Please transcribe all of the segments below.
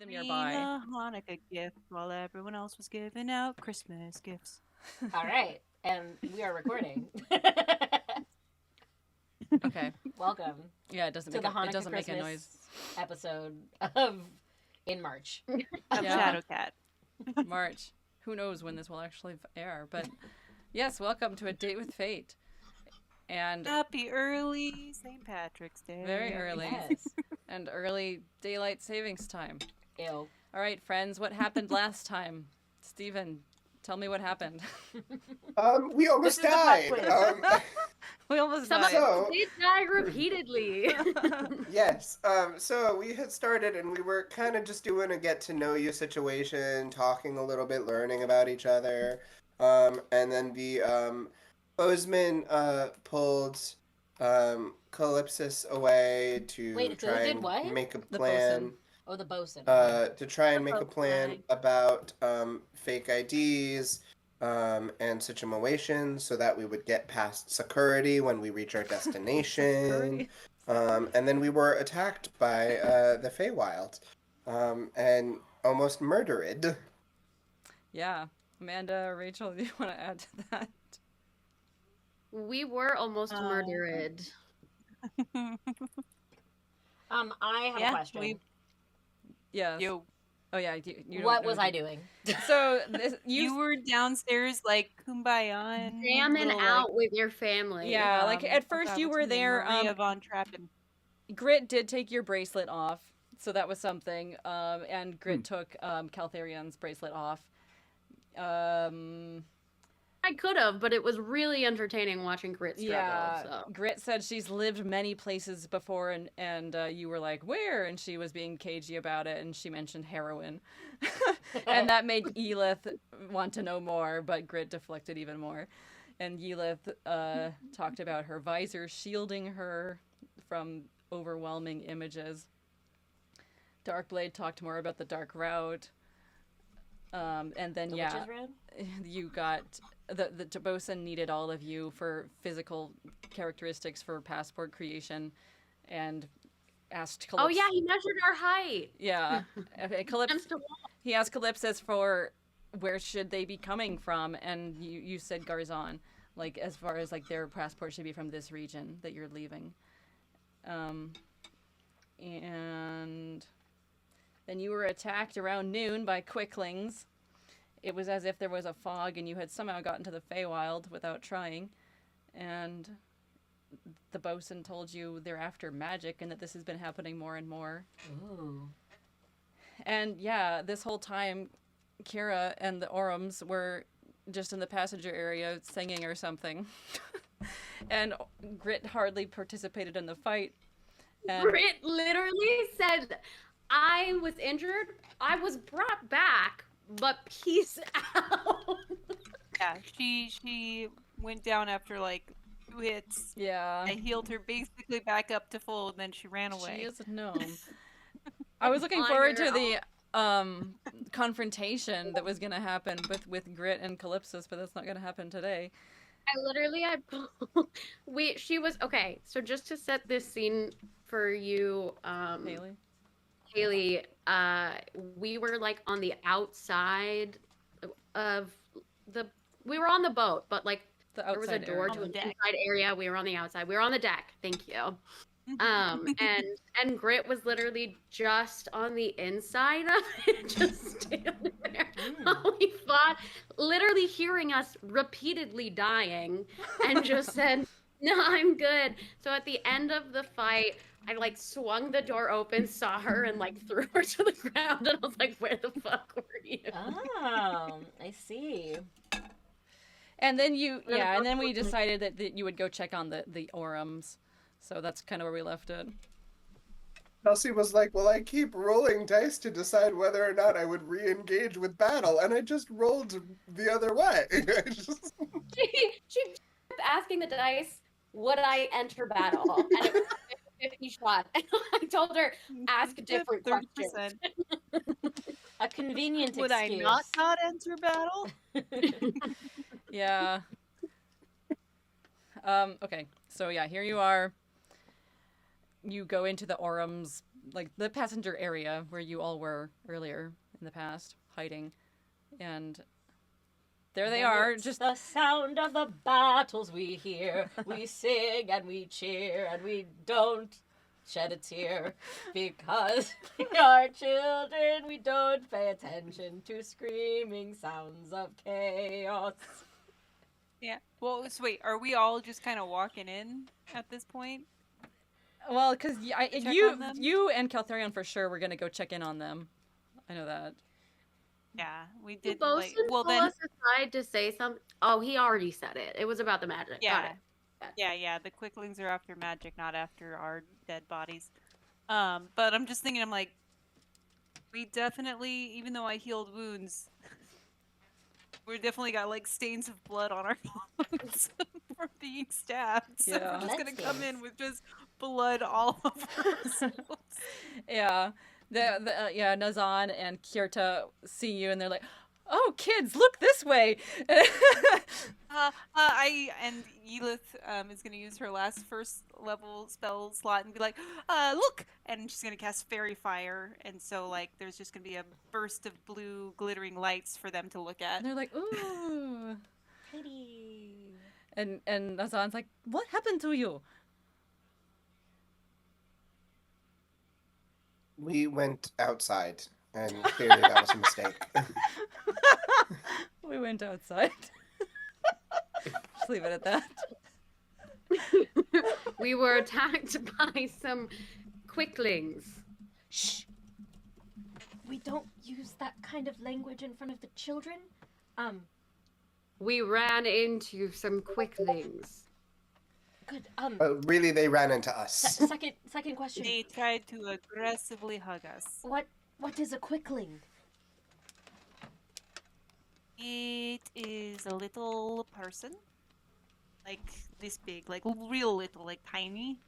them nearby. A Hanukkah gift while everyone else was giving out Christmas gifts. All right, and we are recording. Okay. Welcome. Yeah, it doesn't to make the Hanukkah it doesn't make a Christmas noise. episode of in March. Of Shadowcat. March. Who knows when this will actually air? But yes, welcome to A Date with Fate. And Happy early St. Patrick's Day. very early. Yes. And early daylight savings time. Ew. All right, friends, what happened last time? Steven, tell me what happened. We almost died. We almost Some of died. So- us did die repeatedly. Yes. So we had started, and we were kind of just doing a get to know you situation, talking a little bit, learning about each other. And then the Bozeman pulled Calypsis away to Wait, who try did and what? make a The plan. bosun. Oh, the bosun. To try and make a plan Okay. about fake IDs and situation so that we would get past security when we reach our destination. Security. And then we were attacked by the Feywild and almost murdered. Yeah. Amanda, Rachel, do you want to add to that? We were almost murdered. I have a question. Yes. Yo, Oh, yeah. You What was I doing? So, you were downstairs like kumbaya. Jamming out with your family. Yeah, like at first you were there. Maria Von Trappen. Grit did take your bracelet off, so that was something. And Grit took Caltherion's bracelet off. I could have, but it was really entertaining watching Grit struggle. Yeah, So. Grit said she's lived many places before, and you were like, where? And she was being cagey about it, and she mentioned heroin. And that made Elith want to know more, but Grit deflected even more. And Elith talked about her visor shielding her from overwhelming images. Darkblade talked more about the dark route. And then, The yeah, witch's road? you got... The Bosun needed all of you for physical characteristics for passport creation, and asked Calypsis. Oh yeah, he measured our height. Yeah, Against a wall. he asked Calypsis for where should they be coming from, and you said Garzon, like as far as like their passport should be from this region that you're leaving, and then you were attacked around noon by quicklings. It was as if there was a fog and you had somehow gotten to the Feywild without trying. And the bosun told you they're after magic and that this has been happening more and more. Ooh. And yeah, this whole time, Kira and the Orums were just in the passenger area singing or something. And Grit hardly participated in the fight. And Grit literally said, I was injured, I was brought back, but peace out. Yeah, she went down after like 2 hits. yeah. I healed her basically back up to full, and then she ran away. She is a gnome. I was looking On forward your to the confrontation that was going to happen with Grit and Calypsis, but that's not going to happen today. She was, okay, so just to set this scene for you, Haley, we were like on the outside of we were on the boat, but like The there was a outside door area. to On an the deck. inside area. We were on the outside. We were on the deck. Thank you. And Grit was literally just on the inside of it, just standing there while we fought, literally hearing us repeatedly dying, and just said, "No, I'm good." So at the end of the fight, I like swung the door open, saw her, and like threw her to the ground, and I was like, "Where the fuck were you?" Oh, I see. And then and then we decided that you would go check on the Orums. So that's kind of where we left it. Kelsey was like, well, I keep rolling dice to decide whether or not I would re-engage with battle, and I just rolled the other way. She kept asking the dice, would I enter battle? And it was a 50 shot. And I told her, ask different 30%. questions. A convenient Would I excuse. not enter battle? Yeah. Okay. So yeah, here you are. You go into the Orum's like the passenger area where you all were earlier in the past, hiding, and there they Then are. it's Just the sound of the battles we hear. We sing and we cheer and we don't shed a tear because we are children. We don't pay attention to screaming sounds of chaos. Yeah. Well, so wait, are we all just kind of walking in at this point? well, because Check on them? you and Caltherion for sure were gonna go check in on them. I know that. Yeah, we Did did. Like, Bosun well, pull then, us aside to say something? Oh, he already said it. It was about the magic. yeah, Got it. yeah. The quicklings are after magic, not after our dead bodies. But I'm just thinking, I'm like, we definitely, even though I healed wounds, we definitely got like stains of blood on our clothes from being stabbed. So Yeah. we're just gonna Blood come stains. in with just blood all over ourselves. Yeah. Yeah, Nazan and Kyrta see you and they're like, "Oh, kids, look this way." And Yelith is gonna use her last first level spell slot and be like, look, and she's gonna cast Fairy Fire, and so like there's just gonna be a burst of blue glittering lights for them to look at. And they're like, "Ooh." Pretty. And Nazan's like, "What happened to you?" We went outside, and clearly that was a mistake. We went outside. Just leave it at that. We were attacked by some quicklings. Shh. We don't use that kind of language in front of the children. We ran into some quicklings. Good. Really, they ran into us. Second question. They tried to aggressively hug us. What is a quickling? It is a little person, like this big, like real little, like tiny.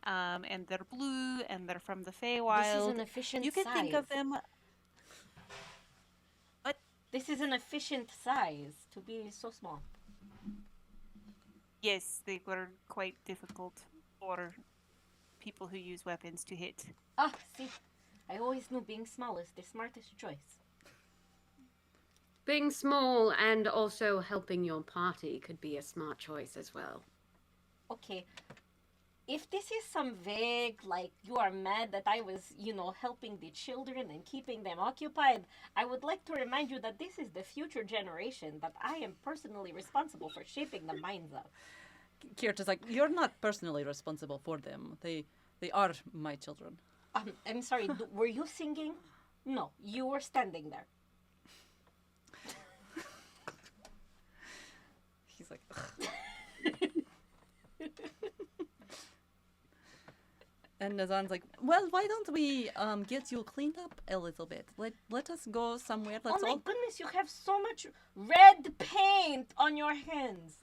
And they're blue, and they're from the Feywild. This is an efficient You can size. think of them. This is an efficient size to be so small. Yes, they were quite difficult for people who use weapons to hit. Ah, see, I always knew being small is the smartest choice. Being small and also helping your party could be a smart choice as well. Okay, if this is some vague, like, you are mad that I was, helping the children and keeping them occupied, I would like to remind you that this is the future generation that I am personally responsible for shaping the minds of. Kyrta's like, "You're not personally responsible for them. They are my children." I'm sorry, were you singing? No, you were standing there. He's like, "Ugh." And Nazan's like, "Well, why don't we get you cleaned up a little bit? Let us go somewhere. Oh Let's my all." goodness, you have so much red paint on your hands.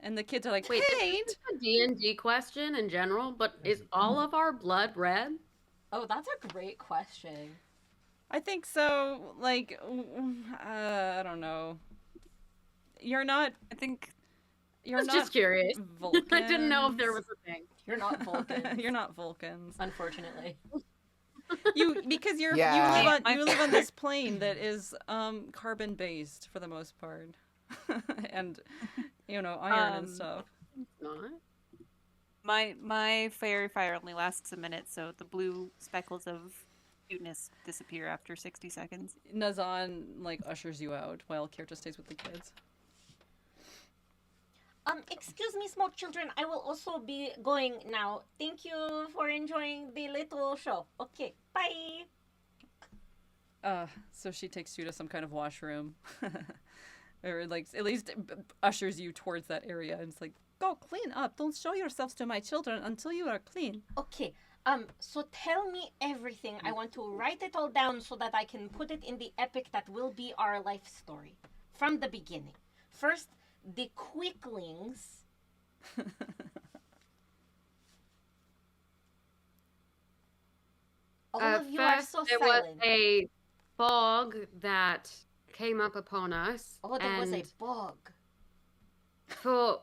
And the kids are like, Wait, "Paint?" this is a D&D question in general, but is all of our blood red? Oh, that's a great question. I think so. Like, I don't know. You're not. I think You're I was not just curious. Vulcans. I didn't know if there was a thing. You're not Vulcan. You're not Vulcans. Unfortunately. Because Yeah. you live on this plane that is carbon based for the most part, and iron and stuff. It's not. my Fairy Fire only lasts a minute, so the blue speckles of cuteness disappear after 60 seconds. Nazan like ushers you out while Kyrta stays with the kids. Excuse me, small children. I will also be going now. Thank you for enjoying the little show. Okay, bye. So she takes you to some kind of washroom, or like at least ushers you towards that area, and it's like, "Go clean up. Don't show yourselves to my children until you are clean." Okay, so tell me everything. I want to write it all down so that I can put it in the epic that will be our life story. From the beginning. First, the quicklings. All of you are First, so there silent. was a fog that came up upon us. Oh, there was a and bug. for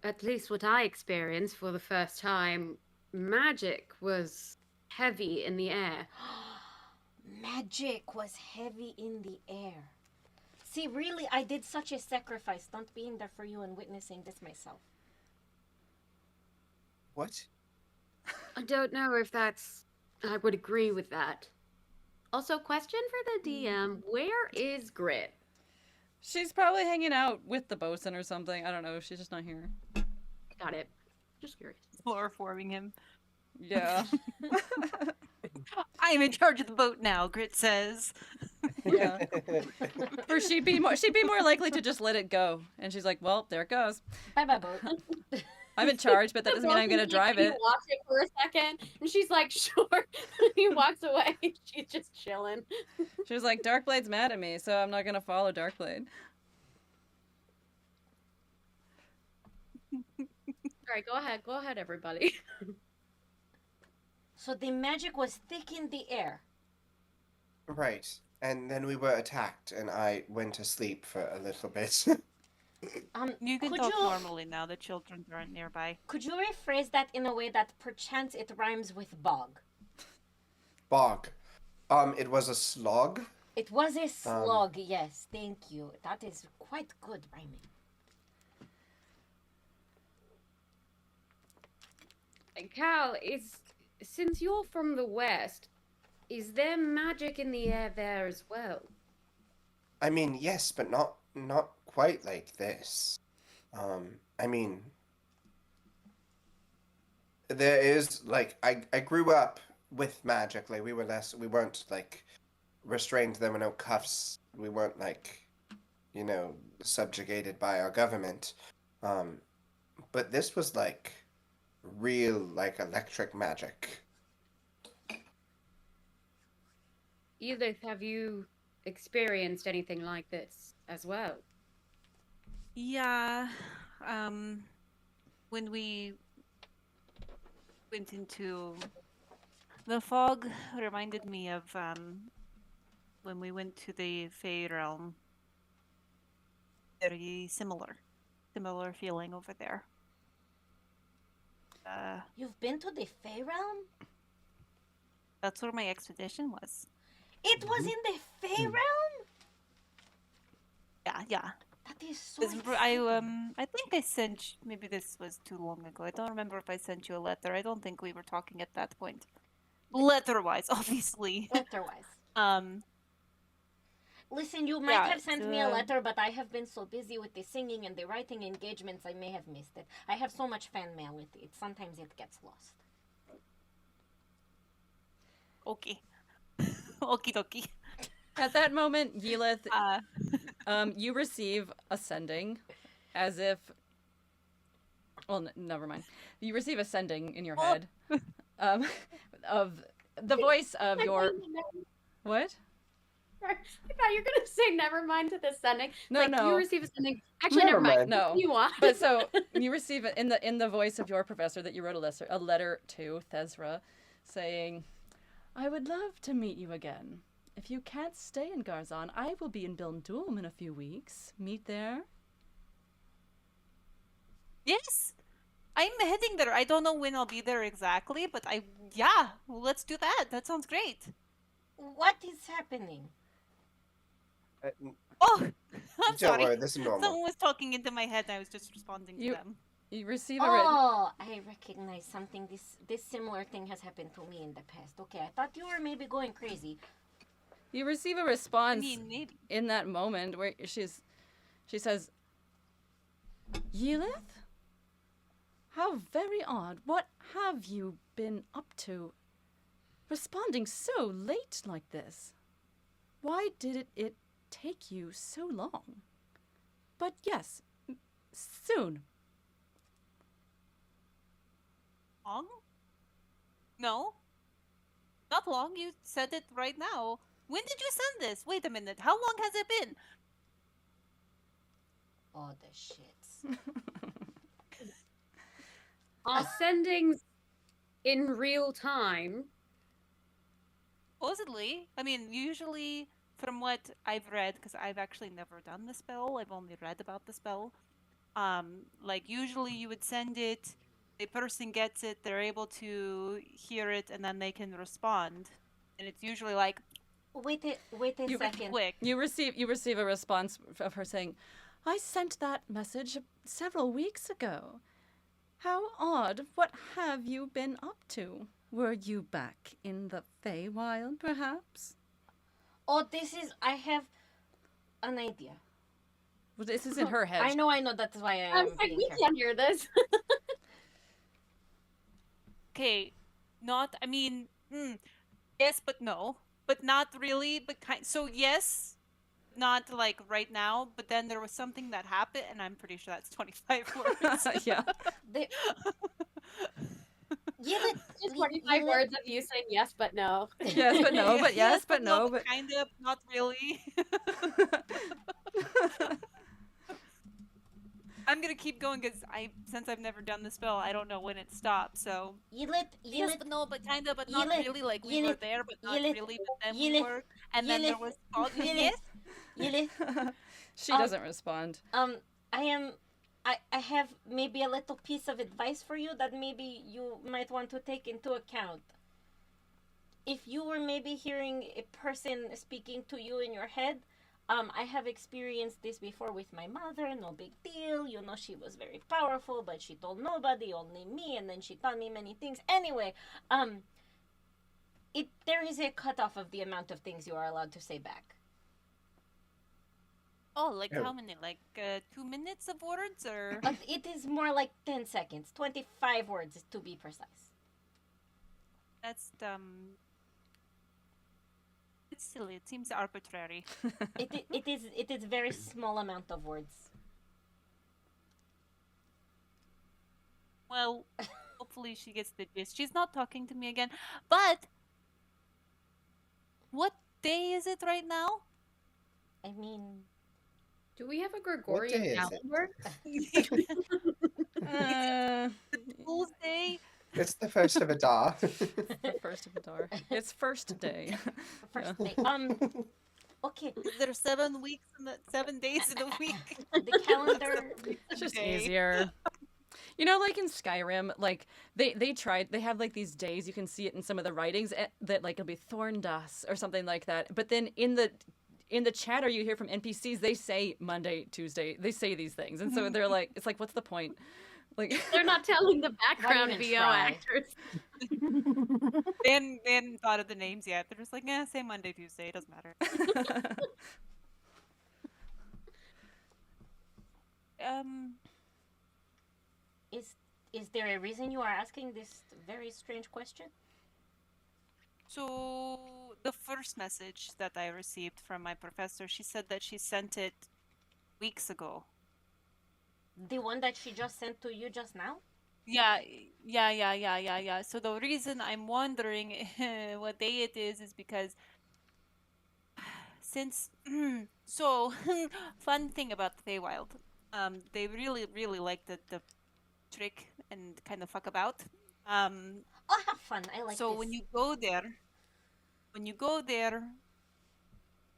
at least what I experienced for the first time, magic was heavy in the air. Magic was heavy in the air. See, really, I did such a sacrifice not being there for you and witnessing this myself. What? I don't know if I would agree with that. Also, question for the DM, where is Grit? She's probably hanging out with the bosun or something. I don't know. She's just not here. Got it. Just curious. Chloroforming him. Yeah. I am in charge of the boat now, Grit says. Yeah. Or she'd be more likely to just let it go. And she's like, well, there it goes. Bye-bye, boat. I'm in charge, but that doesn't mean I'm gonna drive it. He watch it for a second, and she's like, "Sure." He walks away. She's just chilling. She was like, Darkblade's mad at me, so I'm not gonna follow Darkblade. All right, go ahead, everybody. So the magic was thick in the air. Right. And then we were attacked, and I went to sleep for a little bit. You can Could talk you- normally now. The children aren't nearby. Could you rephrase that in a way that perchance it rhymes with bog? Bog. It was a slog. It was a slog, yes. Thank you. That is quite good rhyming. Cal, since you're from the west, is there magic in the air there as well? I mean, yes, but not quite like this. I mean, there is like I grew up with magic. Like we weren't like restrained. There were no cuffs. We weren't like, subjugated by our government. But this was like real like electric magic. Edith, have you experienced anything like this as well? Yeah. When we went into the fog, reminded me of when we went to the Fey realm. Very similar feeling over there. You've been to the Fey realm? That's where my expedition was. It was in the Fey realm? Yeah. That is so I think I sent maybe this was too long ago. I don't remember if I sent you a letter. I don't think we were talking at that point. Letter-wise, obviously. letter-wise. Listen, you might Yeah, have sent me a letter, but I have been so busy with the singing and the writing engagements, I may have missed it. I have so much fan mail with it. Sometimes it gets lost. Okay. Okie dokie. At that moment, Yelith, you receive ascending, as if. Well, never mind. You receive ascending in your head, of the voice of your. What? I thought you were gonna say never mind to the sending. No, like, no. You receive something. Actually, never mind. No. You want. But so you receive it in the voice of your professor that you wrote a letter to Thezra, saying, "I would love to meet you again. If you can't stay in Garzon, I will be in Bilndulm in a few weeks. Meet there." Yes. I'm heading there. I don't know when I'll be there exactly, but let's do that. That sounds great. What is happening? Oh, I'm Don't sorry. worry, this is normal. Someone was talking into my head and I was just responding to them. You receive a written. Oh, I recognize something. This similar thing has happened to me in the past. Okay, I thought you were maybe going crazy. You receive a response Maybe. in that moment where she says, "Yelith? How very odd. What have you been up to? Responding so late like this. Why did it take you so long? But yes, soon." Long? No. Not long. You said it right now. When did you send this? Wait a minute. How long has it been? Oh, the shits. Ascending in real time. Supposedly. I mean, usually, from what I've read, because I've actually never done the spell, I've only read about the spell. Like, usually you would send it a person gets it, they're able to hear it, and then they can respond. And it's usually like Wait a You- second. quick. You receive a response of her saying, "I sent that message several weeks ago. How odd. What have you been up to? Were you back in the Feywild, perhaps?" Oh, I have an idea. Well, this is in her head. I know, that's why I I'm am like, being we careful. can't hear this. Okay, I mean, yes, but no. But not really, but so yes, not like right now, but then there was something that happened, and I'm pretty sure that's 25 words. Yeah. The... Just 25 words of you saying yes, but no. Yes, but no, but yes, but no, but kind of, not really. I'm gonna keep going because since I've never done the spell, I don't know when it stops. So yes, but no, but kind of, but not really. Like we were there, but not really. But then we were, and then there was yes. she doesn't respond. I have maybe a little piece of advice for you that maybe you might want to take into account. If you were maybe hearing a person speaking to you in your head, I have experienced this before with my mother, no big deal. You know, she was very powerful, but she told nobody, only me, and then she taught me many things. Anyway, there is a cutoff of the amount of things you are allowed to say back. Oh, like Oh. how many? Like 2 minutes of words, or It is more like 10 seconds, 25 words to be precise. that's it's silly. It seems arbitrary. It is very small amount of words. Well, hopefully she gets the gist. She's not talking to me again. But what day is it right now? I mean, Do we have a day Gregorian is it? calendar? Tuesday. It's the first of Adar. The first of the door. It's first day. first Yeah. day. Okay, There are 7 weeks in 7 days in a week. the calendar. It's just Okay. easier. You know, like in Skyrim, like they have like these days, you can see it in some of the writings that like it'll be Thorndas or something like that. But then in the chatter you hear from NPCs, they say Monday, Tuesday. They say these things, and so they're like, it's like, what's the point? Like, They're not telling the background even VO try? actors. They hadn't thought of the names yet. They're just like, say Monday, Tuesday. It doesn't matter. Is there a reason you are asking this very strange question? So the first message that I received from my professor, she said that she sent it weeks ago. The one that she just sent to you just now? Yeah. So the reason I'm wondering what day it is because since so fun thing about the Feywild, they really really like the trick and kind of fuck about. Oh, have fun. I like So this. when you go there,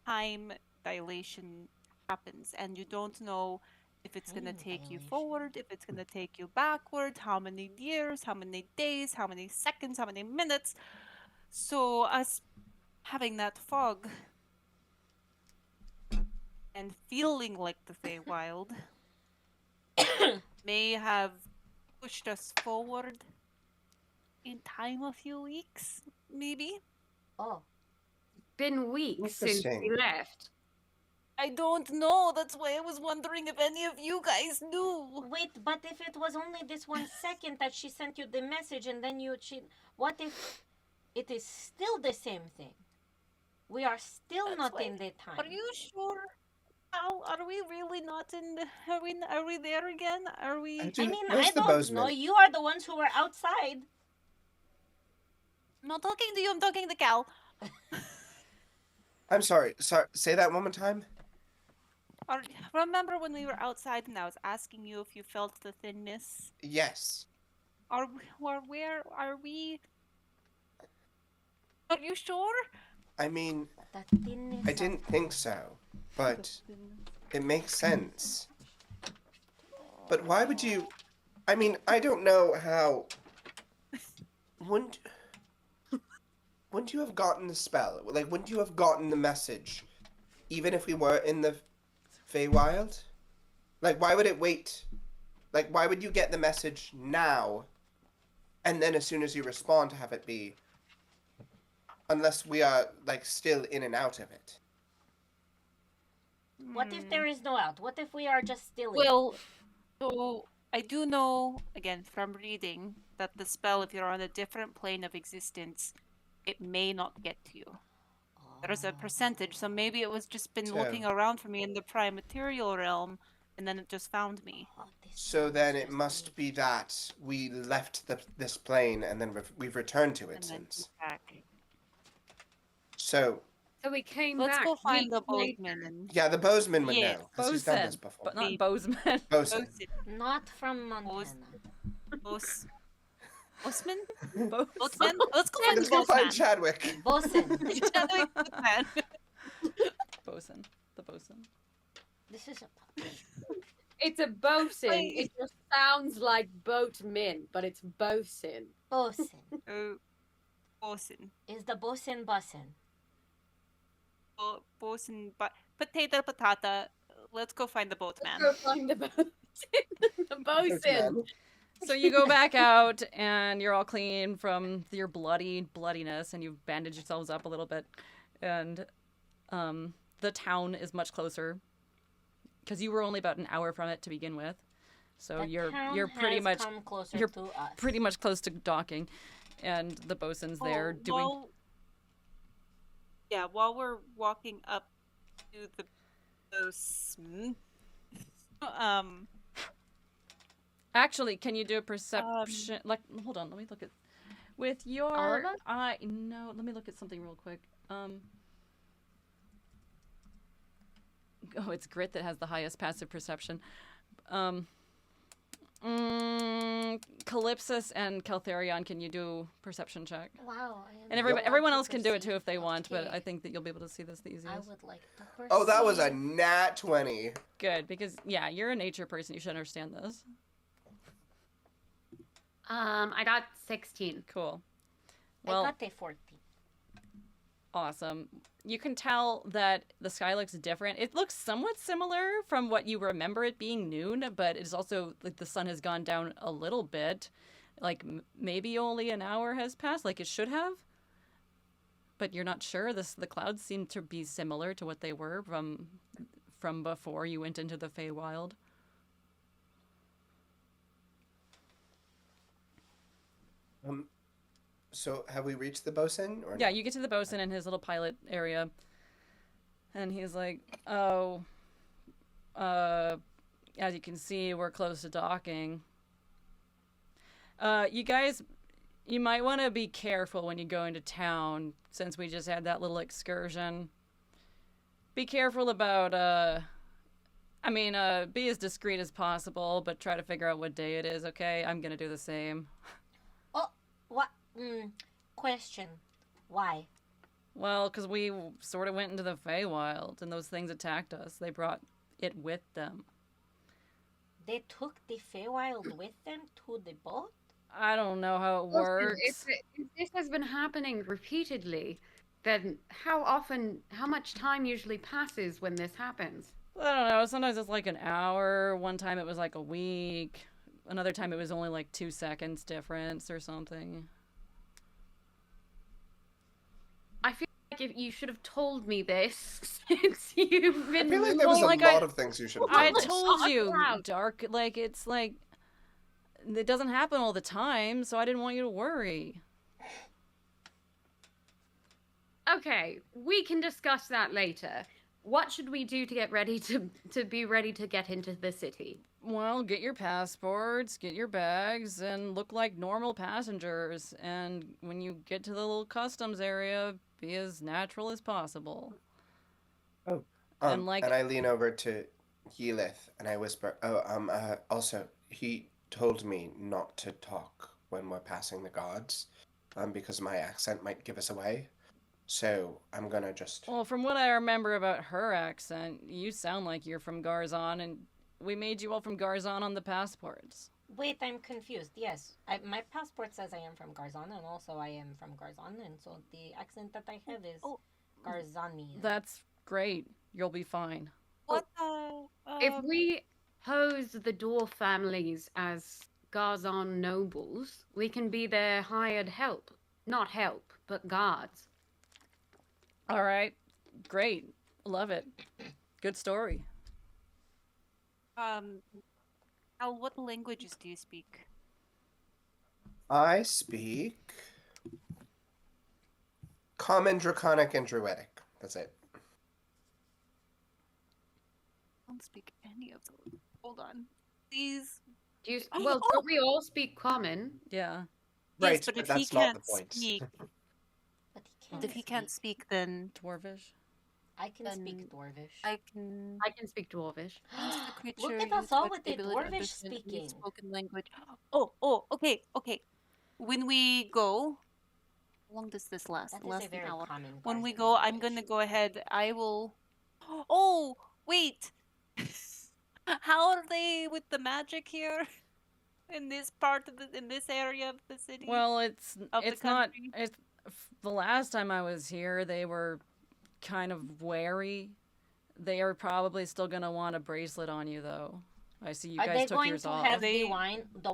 time dilation happens, and you don't know if it's gonna Time take you dilation. forward, if it's gonna take you backward, how many years, how many days, how many seconds, how many minutes. So us having that fog and feeling like the Feywild may have pushed us forward in time a few weeks, maybe. Oh, Been weeks since we Interesting. left. I don't know. That's why I was wondering if any of you guys knew. wait, but if it was only this 1 second that she sent you the message and then what if it is still the same thing? We are still That's not why- in the time. Are you sure? How are we really not in the? Are we there again? Are we? I Dude, mean, where's I the don't know. bozeman? You are the ones who were outside. I'm not talking to you. I'm talking to Cal. I'm sorry. Sorry. Say that one more time. Remember when we were outside and I was asking you if you felt the thinness? Yes. Where are we? Are you sure? I mean, That thinness I of- didn't think so, but it makes sense. But why would you? I mean, I don't know how. Wouldn't you have gotten the spell? Like, wouldn't you have gotten the message, even if we were in the Feywild? Like, why would it wait? Like, why would you get the message now, and then as soon as you respond to have it be? Unless we are, like, still in and out of it. What if there is no out? What if we are just still in? Well, so I do know, again, from reading, that the spell, if you're on a different plane of existence, it may not get to you. There's a percentage, so maybe it was just been looking around for me in the prime material realm, and then it just found me. So then it must be that we left this plane and then we've returned to it And then since. back. So, So we came Let's back. go find the weeks later. boatman and yeah, the Bozeman would Yes, know, because he's done this Bosun, before. but not Maybe. Bozeman. Bosun. Not from Montana. Bos- Bosman? Bos- Boatman? Let's go find the Let's go find boatman. Chadwick. Bosun. Chadwick Boatman. Bosun. The bosun. This is a It's a bosun. Wait. It just sounds like boatman, but it's bosun. bosun. Oh, bosun. Is the bosun bussin'? Bosun, but potato, patata. Let's go find the boatman. Go find the bosun. The bosun. So you go back out, and you're all clean from your bloodiness, and you've bandaged yourselves up a little bit, and the town is much closer because you were only about an hour from it to begin with. So The you're town pretty has much come closer you're to us. pretty much close to docking, and the bosun's there doing. While we're walking up to the bosun, Actually, can you do a perception? Hold on, let me look at with your All of us? eye. No, let me look at something real quick. Oh, it's Grit that has the highest passive perception. Calypsis and Caltherion, can you do perception check? Wow. And everyone else can do it too if they want, but I think that you'll be able to see this the easiest. I would like to perceive. Oh, that was a nat 20. Good, because yeah, you're a nature person. You should understand this. I got 16. Cool. I Well, got a 14. awesome. You can tell that the sky looks different. It looks somewhat similar from what you remember it being noon, but it's also like the sun has gone down a little bit. Like maybe only an hour has passed, like it should have. But you're not sure. The clouds seem to be similar to what they were from before you went into the Feywild. So have we reached the bosun? Or Yeah, you get to the bosun in his little pilot area, and he's like, "Oh, as you can see, we're close to docking. You guys, you might want to be careful when you go into town, since we just had that little excursion. Be careful about, be as discreet as possible, but try to figure out what day it is, okay? I'm gonna do the same." Oh, what? Question. Why? Well, because we sort of went into the Feywild, and those things attacked us. They brought it with them. They took the Feywild with them to the boat? I don't know how it works. If this has been happening repeatedly, then how much time usually passes when this happens? I don't know. Sometimes it's like an hour. One time it was like a week. Another time it was only like 2 seconds difference or something. I feel like if you should have told me this since you've been. I feel like there was Well, a like lot of things you should have I told us. told you, Wow. Dark. Like, it's like. It doesn't happen all the time, so I didn't want you to worry. Okay, we can discuss that later. What should we do to get ready to be ready to get into the city? Well, get your passports, get your bags, and look like normal passengers. And when you get to the little customs area, be as natural as possible. And, like- and I lean over to Yelith and I whisper, also, he told me not to talk when we're passing the guards, because my accent might give us away. So I'm gonna just... Well, from what I remember about her accent, you sound like you're from Garzon, and we made you all from Garzon on the passports. Wait, I'm confused. Yes, my passport says I am from Garzon, and also I am from Garzon, and so the accent that I have is Garzani. That's great. You'll be fine. What? If we pose the dwarf families as Garzon nobles, we can be their hired help. Not help, but guards. All right. Great. Love it. Good story. Al, what languages do you speak? I speak Common, Draconic, and Druidic. That's it. I don't speak any of those. Hold on. Please. Do you, well, don't we all speak common? Yeah. Right, Yes, but if he that's not can't the point. speak, But he can't. if he can't speak, then Dwarvish. I can then speak Dwarvish. I can. I can speak dwarvish. Look at us all with the Dwarvish speaking. Spoken language. Okay. When we go, how long does this last? That is Less a than an very hour. common. When we Garzon go, I'm language. gonna go ahead. I will. Oh wait. How are they with the magic here? In this part of in this area of the city? Well, it's Of the not. country? It's the last time I was here. They were kind of wary. They are probably still gonna want a bracelet on you, though. I see you Are guys they took going yours to off. have They- the wine, the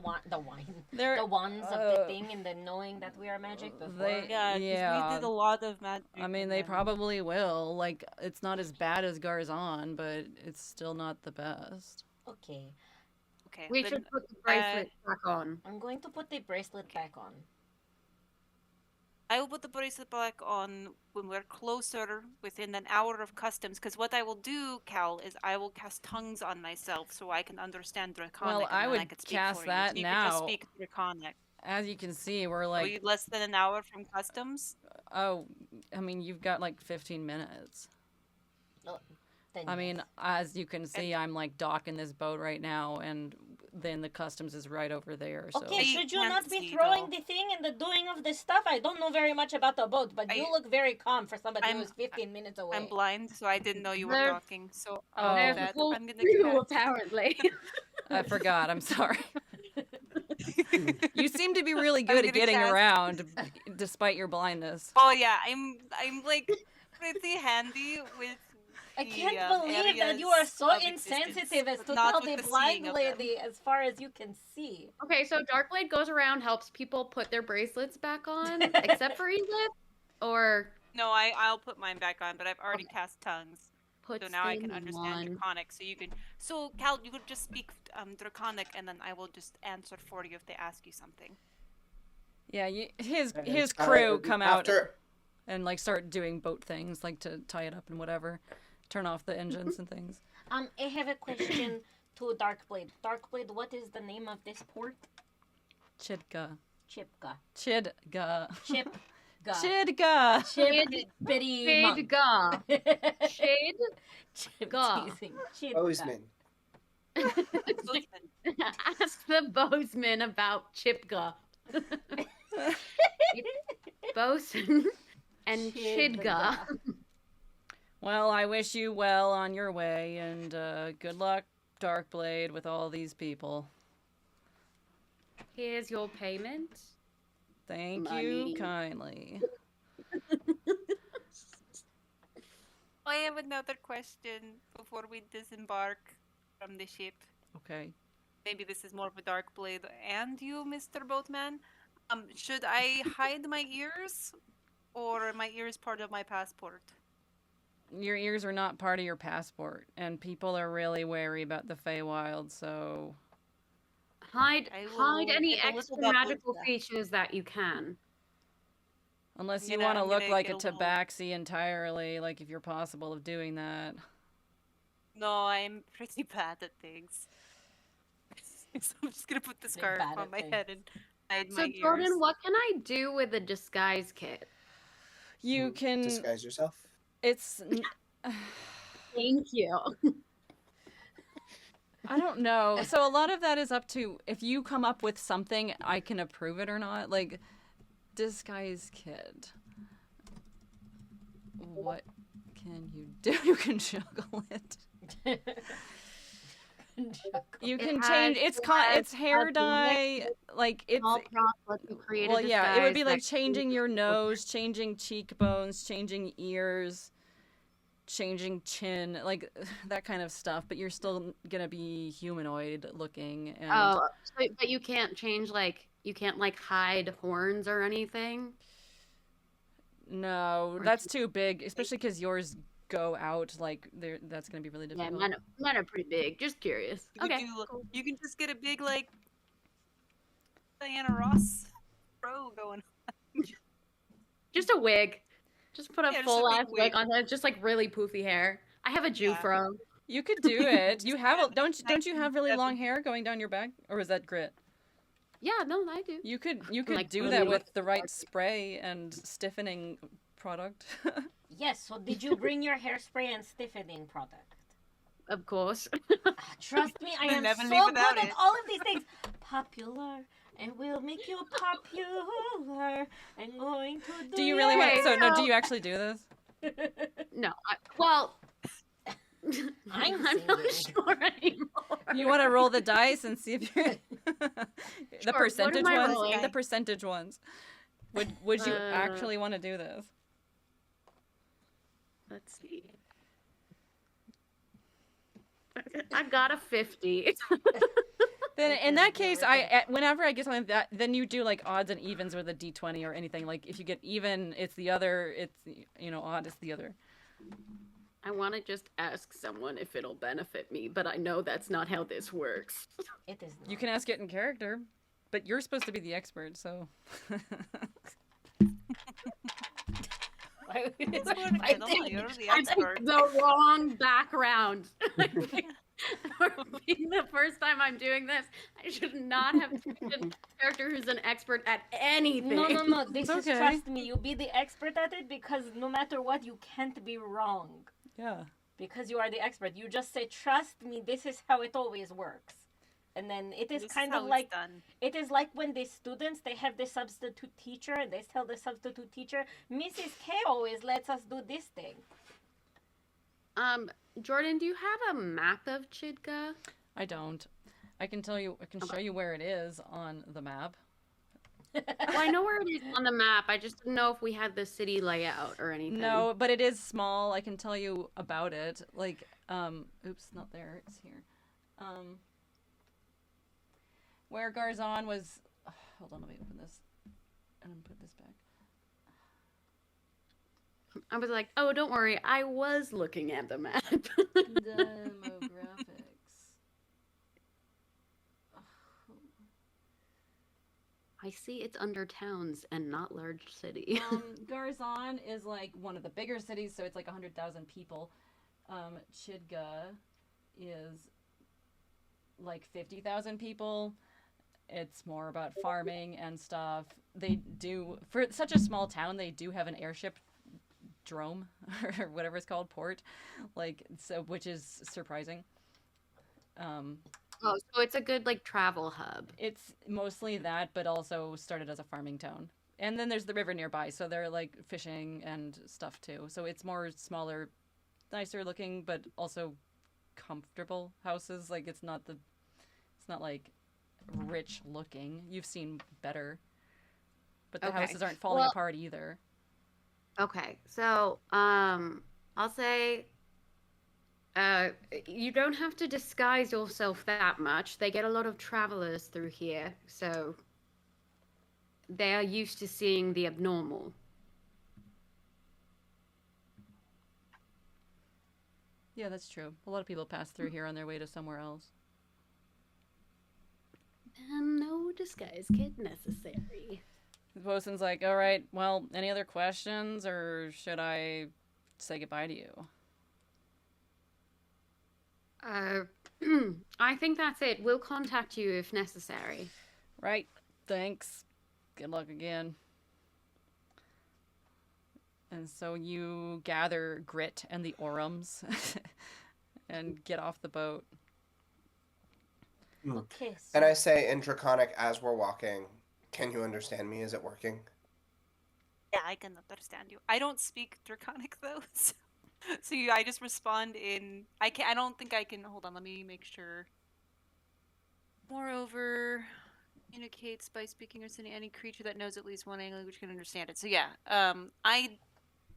They're wands of the thing, and the knowing that we are magic before? Yeah, 'cause Yeah. we did a lot of magic. I mean, and they then- probably will. Like, it's not as bad as Garzon, but it's still not the best. Okay, Okay. We then, should put the bracelet back on. I'm going to put the bracelet back on. I will put the bracelet back on when we're closer, within an hour of customs. Because what I will do, Cal, is I will cast tongues on myself so I can understand Draconic. Well, and I then would I could speak cast for that you. So you could just now. speak Draconic. As you can see, we're Are like, you less than an hour from customs? oh, I mean, you've got like 15 minutes. Then I yes. mean, as you can see, I'm like docking this boat right now, and then the customs is right over there. So Okay, I should you can't not be see, throwing though. the thing and the doing of the stuff? I don't know very much about the boat, but you I- look very calm for somebody I'm- who's 15 minutes away. I'm blind, so I didn't know you were There- talking. So Oh. I'll do There's a that. whole I'm gonna crew, cast. apparently. I forgot. I'm sorry. You seem to be really good at gonna getting cast- around, despite your blindness. Oh yeah, I'm like pretty handy with. I the, can't believe that you are areas so of existence, insensitive as but to not tell with the the blind seeing of them. lady as far as you can see. Okay, so Darkblade goes around, helps people put their bracelets back on, except for Edith, or No, I'll put mine back on, but I've already cast tongues, puts so now I can them understand on. Draconic. So you can. So Cal, you could just speak Draconic, and then I will just answer for you if they ask you something. Yeah, his And, crew come out after. and like start doing boat things, like to tie it up and whatever, turn off the engines and things. I have a question to Darkblade. Darkblade, what is the name of this port? Chidga. Chipka. Chidga. Chipga. Chidga. Chippity monk. Shade-ga. Shade? Chip Ga. teasing. Chipga. Bozeman. Ask the bozeman about Chipga. Bosun and Chidga. Well, I wish you well on your way, and good luck, Darkblade, with all these people. Here's your payment. Thank Money. you kindly. I have another question before we disembark from the ship. Okay. Maybe this is more of a Darkblade and you, Mr. Boatman. Should I hide my ears, or are my ears part of my passport? Your ears are not part of your passport, and people are really wary about the Feywild, so Hide I hide will any get a little extra double magical check. features that you can. unless I'm you gonna- want to I'm look gonna like a get a little- tabaxi entirely, like if you're possible of doing that. No, I'm pretty bad at things. So I'm just gonna put the You're scarf bad on at my things. head and hide So my ears. Jordan, what can I do with a disguise kit? You can. Disguise yourself. It's. Thank you. I don't know. So a lot of that is up to if you come up with something, I can approve it or not. Like, disguise kid. What can you do? You can juggle it. You It can has change. It's hair a dye. Like it's. small prompt lets you create a Well, yeah, it would be disguise like that changing your can- nose, changing cheekbones, changing ears, changing chin, like that kind of stuff. But you're still gonna be humanoid looking, and Oh, but you can't change you can't hide horns or anything. no, Or that's too big, especially because yours go out like there. That's gonna be really yeah, difficult. mine are pretty big. Just curious. You could Okay. do, you can just get a big like Diana Ross fro going. Just a wig. Just put a Yeah, just a full big ass wig on it. Just like really poofy hair. I have a Jew Yeah. fro. You could do it. You have a, don't you have really long 1970. hair going down your back, or is that grit? Yeah, no, I do. You could Like, do really that like with the right spray and stiffening product. Yes, so did you bring your hairspray and stiffening product? Of course. Trust me, I am Never so leave good without at it. all of these things. Popular, and we'll make you popular. I'm going to do Do you really want? Okay, So no, do so- you actually do this? No, well, I'm not single. sure anymore. You want to roll the dice and see if you're the Sure, what percentage am I ones. rolling? The percentage ones. Would you Uh, actually want to do this? Let's see. I got a 50. Then in Okay, that case, okay. whenever I get something like that, then you do like odds and evens with a d20 or anything. Like if you get even, it's the other. It's odd is the other. I want to just ask someone if it'll benefit me, but I know that's not how this works. It is not. You can ask it in character, but you're supposed to be the expert, so. Why would It's I more than think- Kendall, you're the I expert. picked the wrong background. For being the first time I'm doing this, I should not have picked a character who's an expert at anything. No. This is okay. trust me. You be the expert at it because no matter what, you can't be wrong Yeah. because you are the expert. You just say, "Trust me. This is how it always works." And then it is This kind how of it's like done. it is like when the students they have the substitute teacher and they tell the substitute teacher, "Mrs. K always lets us do this thing." Jordan, do you have a map of Chidga? I don't. I can tell you. I can show you where it is on the map. Well, I know where it is on the map. I just didn't know if we had the city layout or anything. No, but it is small. I can tell you about it. Like, oops, not there. It's here. Where Garzon was. Hold on, let me open this and then put this back. I was like, oh, don't worry. I was looking at the map. Demographics. I see it's under towns and not large city. Garzon is like one of the bigger cities, so it's like 100,000 people. Chidga is like 50,000 people. It's more about farming and stuff. They do, for such a small town, they do have an airship drome or whatever it's called, port, like, so, which is surprising. Oh, so it's a good travel hub. It's mostly that, but also started as a farming town. And then there's the river nearby, so they're like fishing and stuff too. So it's more smaller, nicer looking, but also comfortable houses. Like it's not like rich looking. You've seen better, but the Okay. houses aren't falling Well- apart either. Okay, so I'll say you don't have to disguise yourself that much. They get a lot of travelers through here, so they are used to seeing the abnormal. Yeah, that's true. A lot of people pass through here on their way to somewhere else. And no disguise kit necessary. The bosun's like, all right, well, any other questions, or should I say goodbye to you? I think that's it. We'll contact you if necessary. Right. Thanks. Good luck again. And so you gather Grit and the Orums and get off the boat. Okay. So And I say in Draconic as we're walking, can you understand me? Is it working? Yeah, I can understand you. I don't speak Draconic though, so I just respond in. I don't think I can. Hold on, let me make sure. Moreover, communicates by speaking or sending any creature that knows at least one language can understand it. So yeah, I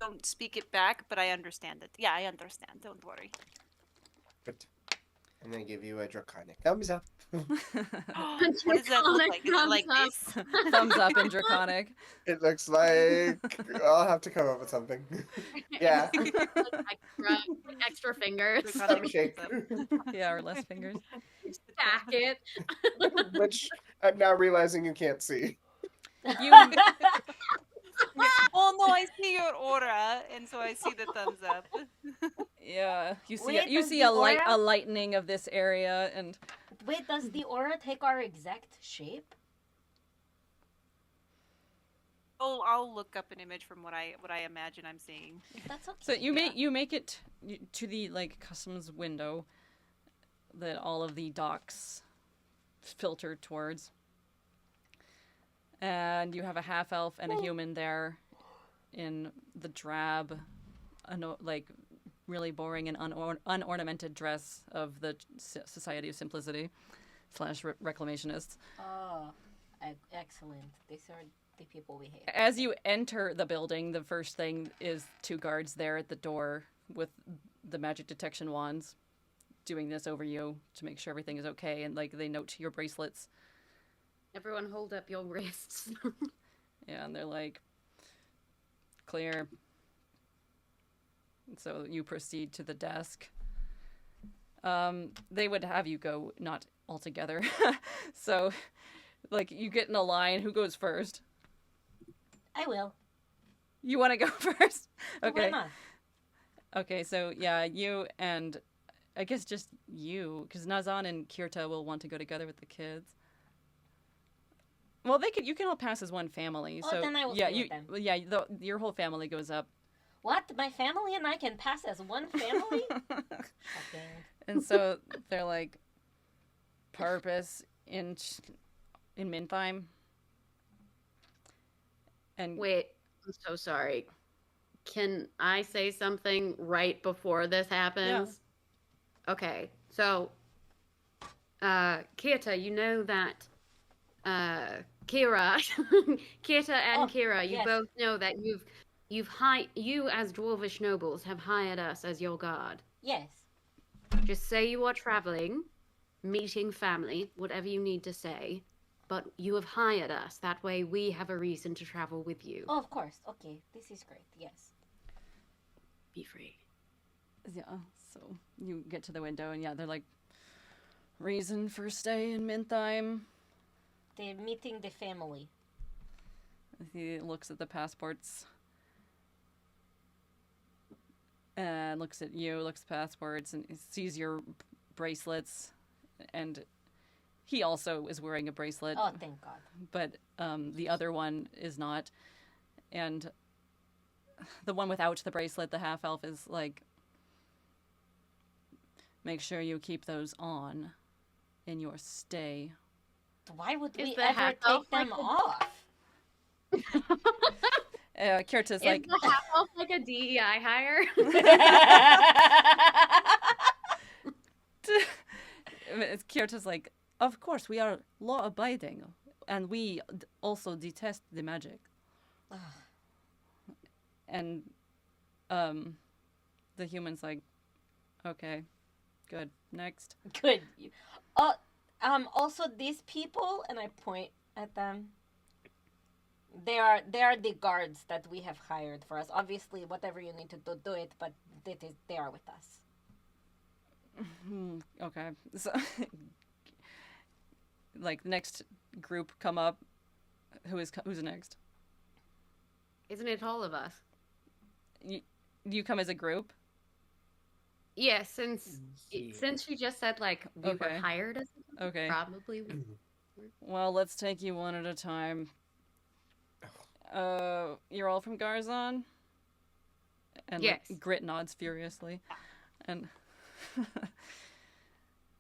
don't speak it back, but I understand it. Yeah, I understand. Don't worry. Good. I'm gonna give you a draconic thumbs up. What does that look like? Is it like this? Thumbs up in draconic. It looks like I'll have to come up with something. Yeah. Like extra fingers. Thumb shake. Yeah, or less fingers. Stack it. Which I'm now realizing you can't see. You Oh no, I see your aura, and so I see the thumbs up. Yeah, you see Wait, you does see the a aura- lightening of this area, and Wait, does the aura take our exact shape? Oh, I'll look up an image from what I imagine I'm seeing. That's okay. so you make it to the like customs window that all of the docks filter towards, and you have a half elf and a human there, in the drab, like really boring and unornamented dress of the Society of Simplicity / Reclamationists. Oh, excellent. These are the people we hate. As you enter the building, the first thing is 2 guards there at the door with the magic detection wands, doing this over you to make sure everything is okay, and like they note your bracelets. Everyone hold up your wrists. Yeah, and they're like, clear. So you proceed to the desk. They would have you go not all together. So, like, you get in a line. Who goes first? I will. You want to go first? Okay. Why not? Okay, so yeah, you and I guess just you, because Nazan and Kirta will want to go together with the kids. Well, they could. You can all pass as one family. Oh, So then I will yeah, stay you with them. yeah, your whole family goes up. What? My family and I can pass as one family? Shocking. And so they're like, purpose in Mintheim. And Wait, I'm so sorry. Can I say something right before this happens? Okay, so, Kirta, you know that, Kira, Kirta and Oh, Kira, you yes. both know that you as dwarvish nobles have hired us as your guard. Yes. Just say you are traveling, meeting family, whatever you need to say, but you have hired us. That way we have a reason to travel with you. Oh, of course. Okay, this is great. Yes. Be free. yeah, so you get to the window, and yeah, they're like, reason for stay in Mintheim. They're meeting the family. He looks at the passports. And looks at you, looks at passports, and sees your bracelets. And he also is wearing a bracelet, Oh, thank God. but the other one is not. And the one without the bracelet, the half-elf, is like, make sure you keep those on in your stay. Why would Is we the ever half-elf take them like off? Kirta's Is like, the half elf like a DEI hire? Kirta's like, of course, we are law-abiding, and we also detest the magic. And the human's like, okay, good, next. Good. Also these people, and I point at them. They are the guards that we have hired for us. Obviously, whatever you need to do it, but they are with us. Okay, so like next group come up. Who's next? Isn't it all of us? You come as a group. Yeah, since she just said like we were Okay. hired as Okay. probably. Well, let's take you one at a time. You're all from Garzon? And like, Yes. Grit nods furiously. And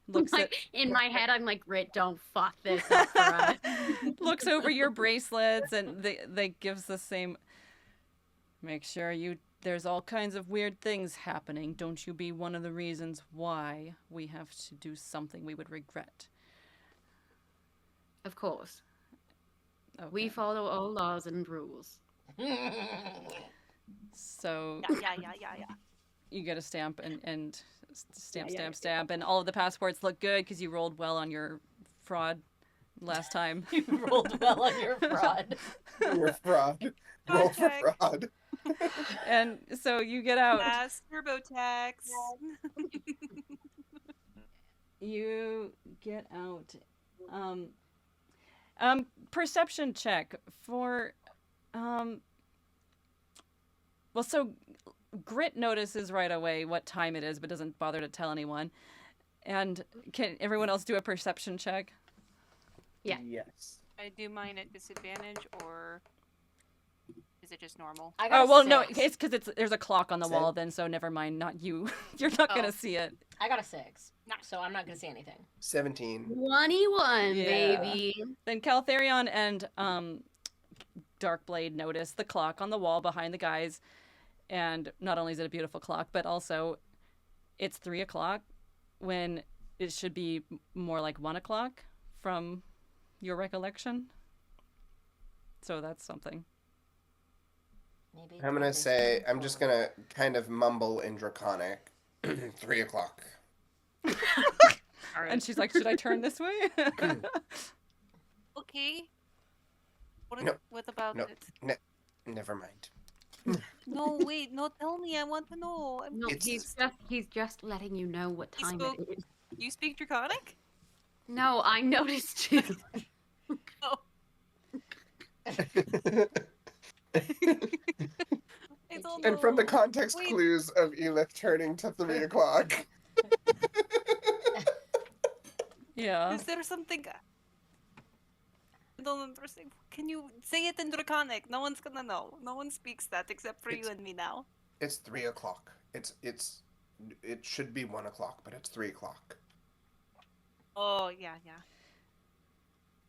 looks at Like in my head, I'm like, Grit, don't fuck this up for us. looks over your bracelets, and they gives the same. Make sure there's all kinds of weird things happening. Don't you be one of the reasons why we have to do something we would regret. Of course. Okay. We follow all laws and rules. So Yeah. you get a stamp and stamp, Yeah. stamp, and all of the passports look good because you rolled well on your fraud last time. You rolled well on your fraud. You're fraud. Roll for Contact. fraud. And so you get out. Pass TurboTax. You get out. Perception check for well, so Grit notices right away what time it is, but doesn't bother to tell anyone. And can everyone else do a perception check? Yeah. Yes. I do mine at disadvantage, or is it just normal? I got Oh a well, no, 6. it's because there's a clock on the Six. wall. Then so never mind. Not you. You're not Oh. gonna see it. I got a 6. Nice. So I'm not gonna see anything. 17. 21, Yeah. baby. Then Caltherion and Darkblade notice the clock on the wall behind the guys, and not only is it a beautiful clock, but also it's 3 o'clock when it should be more like 1 o'clock from your recollection. So that's something. Maybe. I'm gonna say, I'm just gonna kind of mumble in Draconic. 3 o'clock. And she's like, "Should I turn this way?" Okay. No. What about No. it? Never mind. No, wait. No, tell me. I want to know. No, It's- he's just letting you know what He time spoke- it is. You speak Draconic? No, I noticed too. Oh, I don't And from the know. context Wait. clues of Elith turning to 3 o'clock. Yeah. Is there something? I don't understand. Can you say it in Draconic? No one's gonna know. No one speaks that except for you It's- and me now. It's 3 o'clock. It should be 1 o'clock, but it's 3 o'clock. Oh, yeah.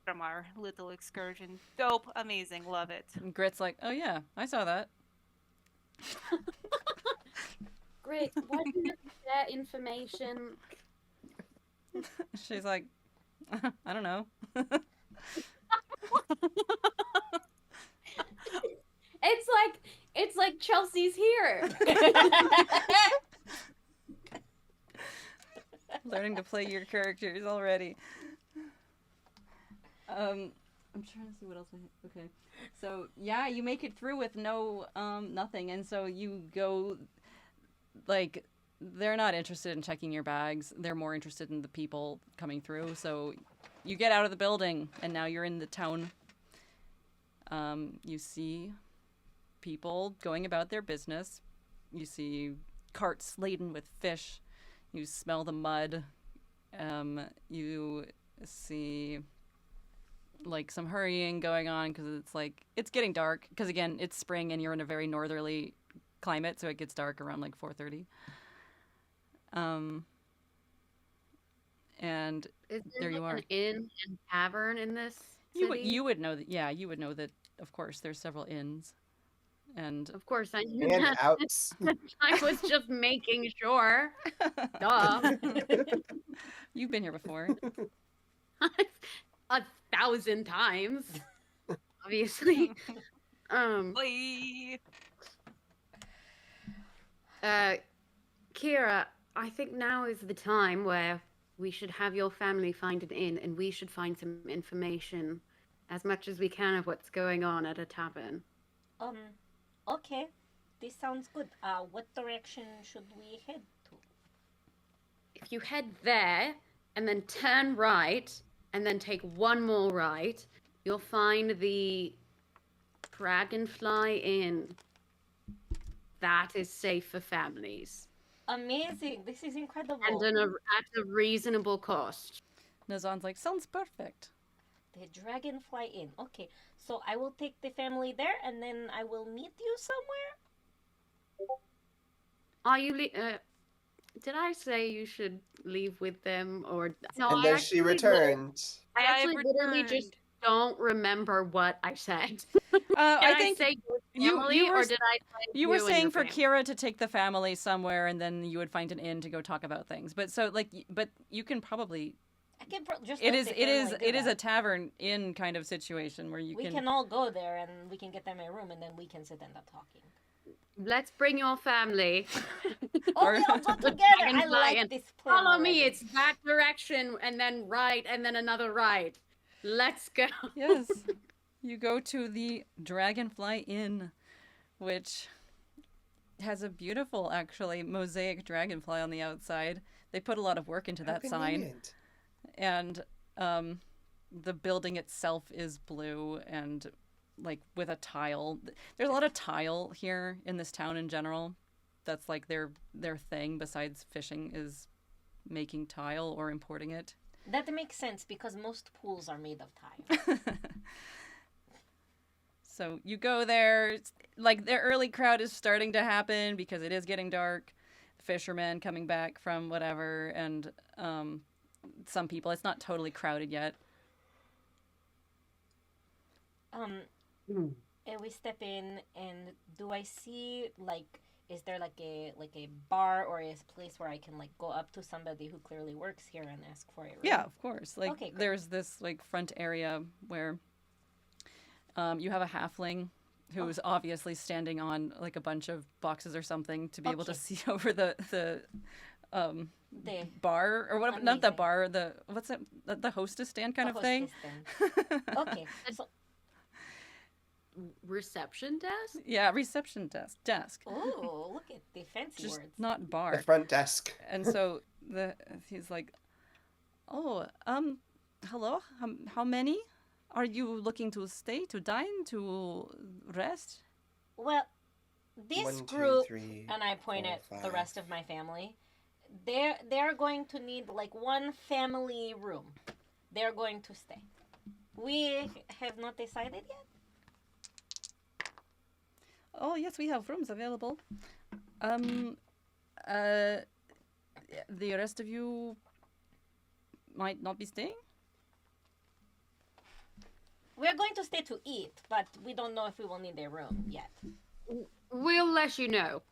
From our little excursion. Dope. Amazing. Love it. And Grit's like, "Oh yeah, I saw that." Great. Why do you have that information? She's like, "I don't know." It's like Chelsea's here. Learning to play your characters already. I'm trying to see what else okay. So yeah, you make it through with no nothing, and so you go like they're not interested in checking your bags. They're more interested in the people coming through. So you get out of the building and now you're in the town. You see people going about their business. You see carts laden with fish. You smell the mud. You see like some hurrying going on because it's getting dark because again it's spring and you're in a very northerly climate, so it gets dark around like 4:30. And Is there you are. An inn and tavern in this you city? would know that. Yeah, you would know that. Of course, there's several inns, and Of course, I knew And that. outs. I was just making sure. Duh. you've been here before. 1,000 times. Obviously. Bye. Kira, I think now is the time where we should have your family find an inn and we should find some information as much as we can of what's going on at a tavern. Okay. This sounds good. What direction should we head to? If you head there and then turn right and then take one more right, you'll find the Dragonfly Inn. That is safe for families Amazing. This is incredible. and at a reasonable cost. Nazan's like, sounds perfect. The Dragonfly Inn. Okay. So I will take the family there and then I will meet you somewhere. Are you? Did I say you should leave with them or no? And I then actually she returned. I I actually literally just returned. don't remember what I said. I Did think say you- family, you were or s- did I say you were and saying your for family? Kira to take the family somewhere, and then you would find an inn to go talk about things. But so like, but you can probably I can just It let is the it is family do it is a that. tavern inn kind of situation where you We can all go there and we can get them a room and then we can sit and talking. Let's bring your family. Oh, we all go together. I Dragonfly like and this plan. Follow me. already. It's that direction, and then right, and then another right. Let's go. Yes. You go to the Dragonfly Inn, which has a beautiful, actually, mosaic dragonfly on the outside. They put a lot of work into that sign. Convenient. And the building itself is blue and, like, with a tile. There's a lot of tile here in this town in general. That's, like, their thing, besides fishing, is making tile or importing it. That makes sense because most pools are made of tile. So you go there, like the early crowd is starting to happen because it is getting dark. Fishermen coming back from whatever, and some people. It's not totally crowded yet. And we step in, and do I see like? Is there like a bar or a place where I can like go up to somebody who clearly works here and ask for a room? Yeah, of course. Like Okay, great. there's this like front area where you have a halfling who's obviously standing on like a bunch of boxes or something to be able to Okay. see over the The bar or what? Not the Amazing. bar. The what's it? The hostess stand kind of thing. hostess then. Okay, so Reception desk? Yeah, reception desk. oh, look at the fancy Just words. not The bar. front desk. And so he's like, "Oh, hello. How many are you looking to stay, to dine, to rest?" Well, this 1, 2, group, 3, and I point 4, at the 5. rest of my family, they're going to need like one family room. They're going to stay. We have not decided yet. Oh, yes, we have rooms available. The rest of you might not be staying? We're going to stay to eat, but we don't know if we will need a room yet. We'll let you know.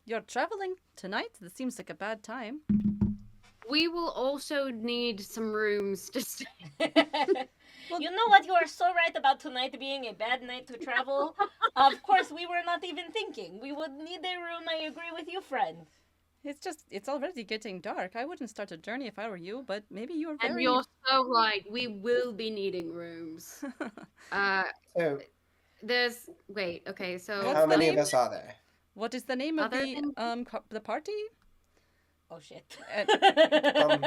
You're traveling tonight? That seems like a bad time. We will also need some rooms to stay. You know what? You are so right about tonight being a bad night to travel. Of course, we were not even thinking. We would need a room. I agree with you, friend. It's already getting dark. I wouldn't start a journey if I were you, but maybe you're And very... you're so right. We will be needing rooms. So, Wait, okay, so What's how the many name? of us are there? What is the name of Other than- the party? Oh shit. Um,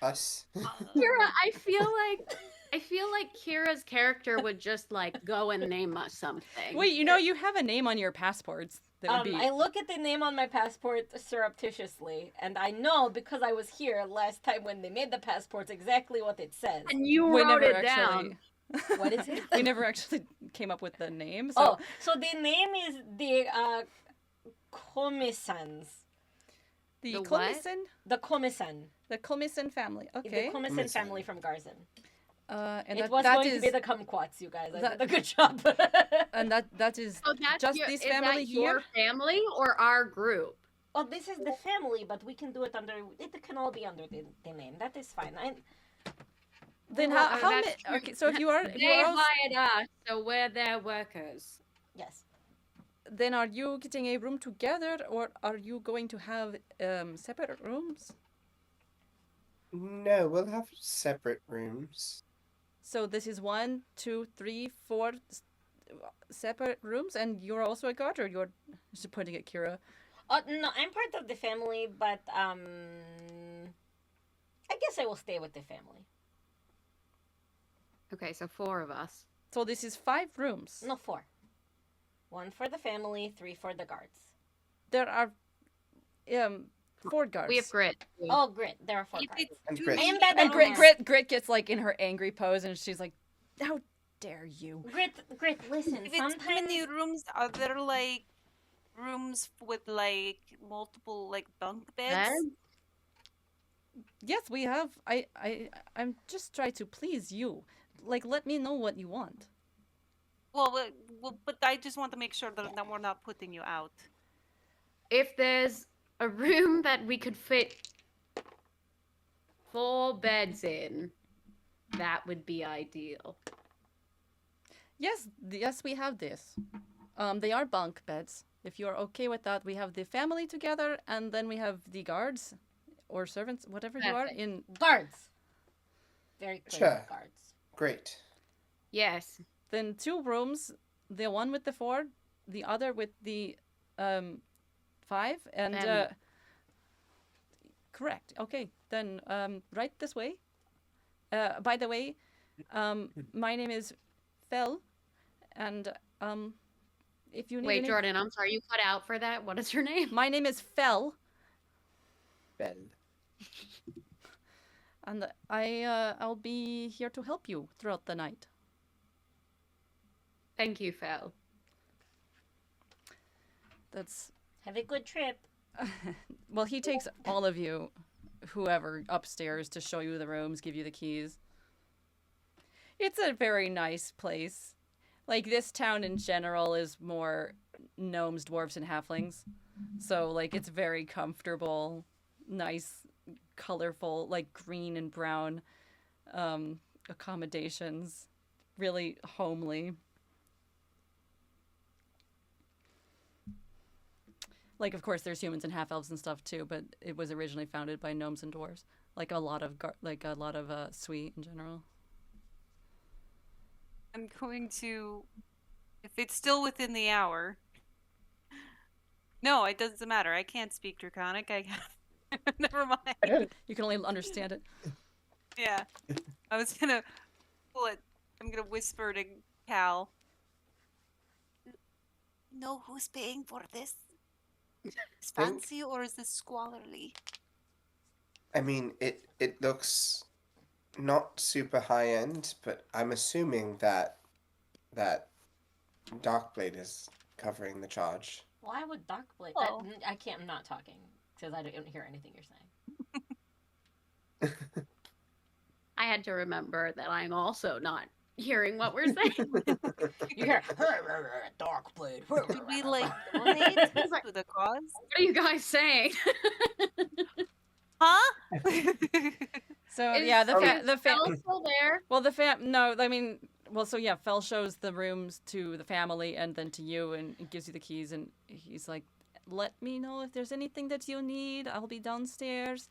us. Kira, I feel like Kira's character would just like go and name us something. Wait, you have a name on your passports. That would be... I look at the name on my passport surreptitiously, and I know because I was here last time when they made the passports exactly what it says. And you we wrote never it down. actually... What is it? We never actually came up with the name. So Oh, so the name is the Comisans. the The what? Comison? The Comisan. The Comison family. Okay. The Comisan Comisan. family from Garzon. And It was that going is to be the Kumquats, you guys. I that- did a good job. and that is So that's just your, this is family that your here. family or our group? Oh, this is the family, but we can do it under. It can all be under the name. That is fine. Then Well, how that's many? true. Okay, so if you are They hired us, so we're their workers. Yes. then are you getting a room together, or are you going to have separate rooms? No, we'll have separate rooms. So this is 1, 2, 3, 4 separate rooms, and you're also a guard, or you're just pointing at Kira. Oh no, I'm part of the family, but I guess I will stay with the family. Okay, so 4 of us. So this is 5 rooms. No, 4. 1 for the family, 3 for the guards. There are 4 guards. We have grit. Oh, great! There are 4 If guards. it's And too Grit. many And that- And Oh. Grit gets like in her angry pose, and she's like, "How dare you?" Grit. Listen. If it's too Sometimes many rooms, are there like rooms with like multiple like bunk beds? Bed? Yes, we have. I'm just trying to please you. Like, let me know what you want. But I just want to make sure that we're not putting you out. If there's a room that we could fit 4 beds in, that would be ideal. Yes, yes, we have this. They are bunk beds. If you're okay with that, we have the family together, and then we have the guards or servants, whatever you are, Perfect. in. Guards. Very clear Sure. guards. Great. Yes. Then 2 rooms, the one with the 4, the other with the 5, and Family. correct. Okay, then right this way. By the way, my name is Fel, and if you need Wait, any... Jordan, I'm sorry, you cut out for that. What is your name? My name is Fel, Ben. and I'll be here to help you throughout the night. Thank you, Phil. That's Have a good trip. well, he takes all of you, whoever, upstairs to show you the rooms, give you the keys. It's a very nice place. Like, this town in general is more gnomes, dwarves, and halflings. So, like, it's very comfortable, nice, colorful, like, green and brown accommodations. Really homely. Like, of course, there's humans and half-elves and stuff, too, but it was originally founded by gnomes and dwarves. Like, a lot of Tswi in general. I'm going to, if it's still within the hour. No, it doesn't matter. I can't speak Draconic. Never mind. You can only understand it. Yeah, I was gonna pull it. I'm gonna whisper to Cal. Know who's paying for this? Is fancy or is this squalorly? I mean, it looks not super high end, but I'm assuming that Darkblade is covering the charge. Why would Darkblade? Oh. I can't. I'm not talking because I don't hear anything you're saying. I had to remember that I'm also not hearing what we're saying. You hear Darkblade. Should we like donate to the cause? What are you guys saying? Huh? So, Is- yeah, the Phil's still there. Well, no, I mean, well, so yeah, Fel shows the rooms to the family and then to you and gives you the keys, and he's like, let me know if there's anything that you need. I'll be downstairs.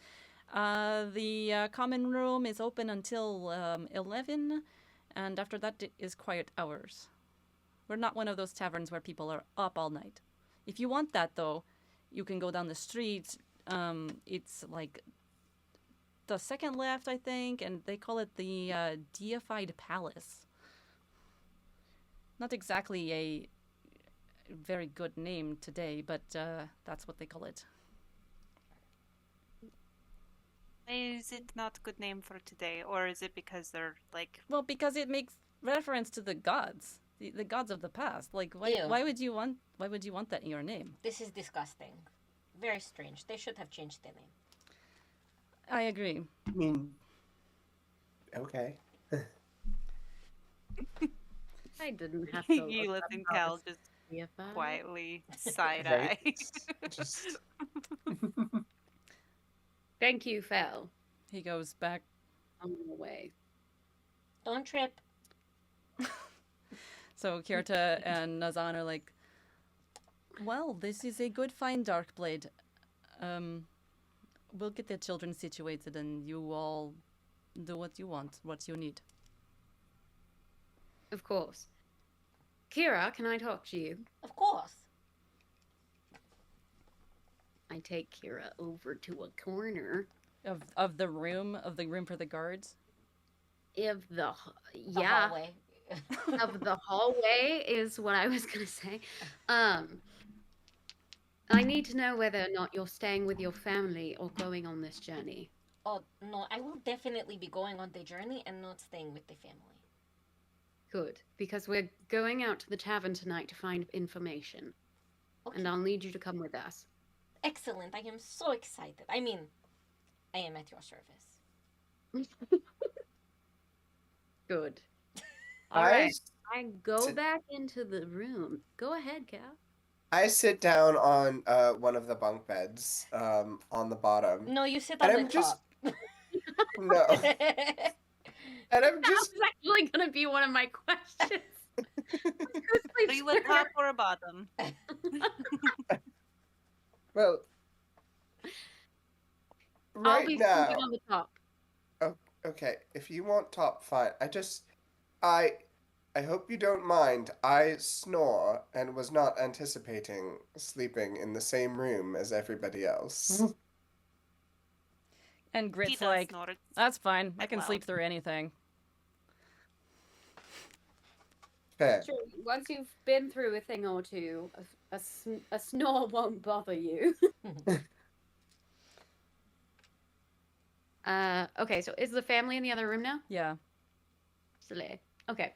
The common room is open until 11, and after that is quiet hours. We're not one of those taverns where people are up all night. If you want that, though, you can go down the street. It's like the second left, I think, and they call it the Deified Palace. Not exactly a very good name today, but that's what they call it. Is it not a good name for today, or is it because they're like? Well, because it makes reference to the gods, the gods of the past. Like, Ew. why would you want that in your name? This is disgusting. Very strange. They should have changed their name. I agree. I mean, okay. I didn't have to. You look listen, up Cal, how to just see if I- quietly side eye. Right? Just Thank you, Phil. He goes back. On the way. Don't trip. So Kirta and Nazan are like, well, this is a good find, Darkblade. We'll get the children situated and you all do what you want, what you need. Of course. Kira, can I talk to you? Of course. I take Kira over to a corner Of the room for the guards. of the The yeah hallway. of the hallway is what I was gonna say. I need to know whether or not you're staying with your family or going on this journey. Oh no, I will definitely be going on the journey and not staying with the family. Good, because we're going out to the tavern tonight to find information, Okay. and I'll need you to come with us. Excellent. I am so excited. I mean, I am at your service. Good. All I right. I go sit- back into the room. Go ahead, Cal. I sit down on one of the bunk beds on the bottom. No, you sit And on I'm the just- top. No. And I'm That just was actually going to be one of my questions. Who Are you a sleeps top or a bottom? well. I'll Right be now. sleeping on the top. Okay, if you want top, fine. I hope you don't mind. I snore and was not anticipating sleeping in the same room as everybody else. And He Grit's does like, snore. that's fine. I can Well. sleep through anything. Fair. Sure, once you've been through a thing or two, a snore won't bother you. Okay, so is the family in the other room now? Yeah. Silly. Okay.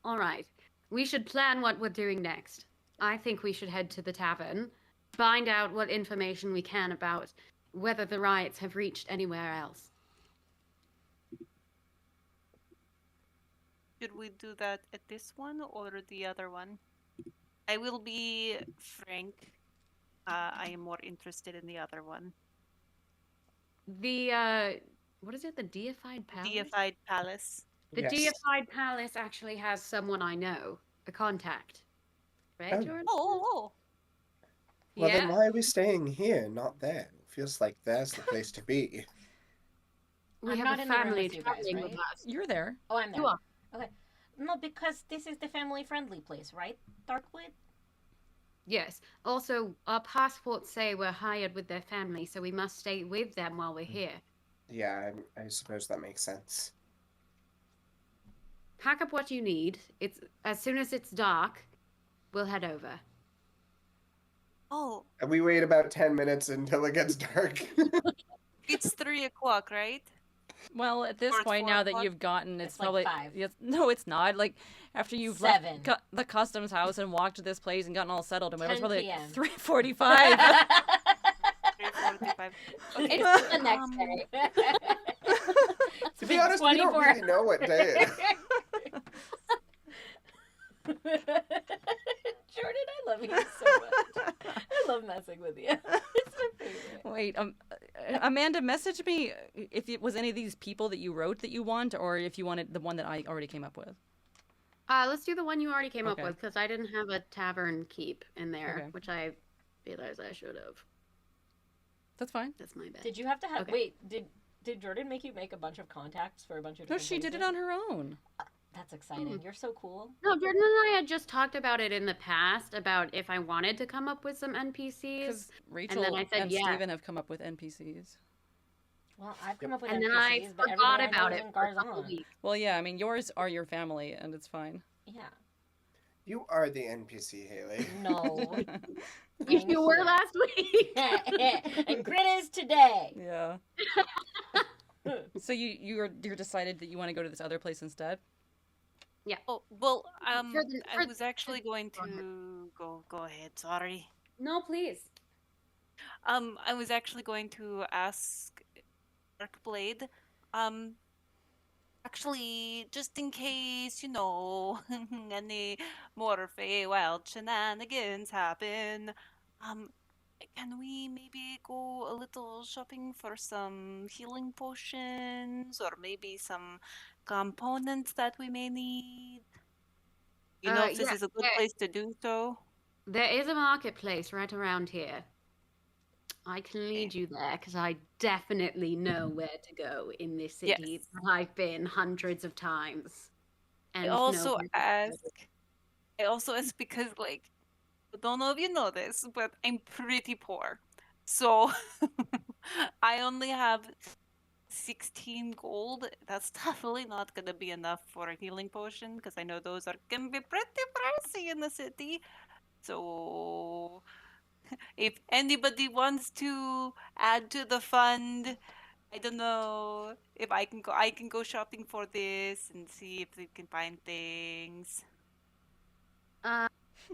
All right. We should plan what we're doing next. I think we should head to the tavern, find out what information we can about whether the riots have reached anywhere else. Should we do that at this one or the other one? I will be frank. I am more interested in the other one. The what is it? The deified palace? Deified Palace. The Yes. deified palace actually has someone I know, a contact. Right, Oh. Jordan? Oh. Well, yeah. then why are we staying here, not there? Feels like there's the place to be. We I'm have not a in the room family with you guys, traveling right? with us. You're there. Oh, I'm there. You are. Okay. No, because this is the family-friendly place, right? Darkblade? Yes. Also, our passports say we're hired with their family, so we must stay with them while we're here. Yeah, I suppose that makes sense. Pack up what you need. It's as soon as it's dark, we'll head over. Oh, And we wait about 10 minutes until it gets dark. it's 3 o'clock, right? Well, at this Or it's point, 4 now that o'clock? you've gotten, it's It's like probably 5. Yes, no, it's not. Like after you've 7. left the customs house and walked to this place and gotten all settled, and whatever, it's 10 probably PM. like 3:45. 3:45. It's the next Um, day. To be honest, we don't really know what day it is. Jordan, I love you so much. I love messing with you. It's my favorite. Wait, Amanda, message me if it was any of these people that you wrote that you want, or if you wanted the one that I already came up with. Let's do the one you already came up Okay. with, because I didn't have a tavern keep in there, Okay. which I realized I should have. That's fine. That's my bad. Did you have to have... Okay. Wait, did Jordan make you make a bunch of contacts for a bunch of No, different she did it places? on her own. That's exciting. You're so cool. No, Jordan and I had just talked about it in the past, about if I wanted to come up with some NPCs. Because Rachel I said and yeah. Steven have come up with NPCs. Well, I've come up with And NPCs, then I but forgot everybody I about know is it in for a couple Garzon. weeks. Well, yeah, I mean, yours are your family, and it's fine. Yeah. You are the NPC, Haley. No. You were last week. And Grit is today. Yeah. So you're decided that you want to go to this other place instead? Oh, well, I for- was actually going to go ahead. Sorry. No, please. I was actually going to ask Darkblade, actually, just in case, any more Feywild shenanigans happen, can we maybe go a little shopping for some healing potions or maybe some components that we may need? You know if this Yeah, is a good yeah. place to do so? There is a marketplace right around here. I can lead you there because I definitely know where to go in this city. Yes. I've been hundreds of times. I know also where to ask because, like, I don't know if you know this, but I'm pretty poor. So I only have 16 gold. That's definitely not going to be enough for a healing potion because I know those are going to be pretty pricey in the city. So if anybody wants to add to the fund, I don't know if I can go shopping for this and see if we can find things.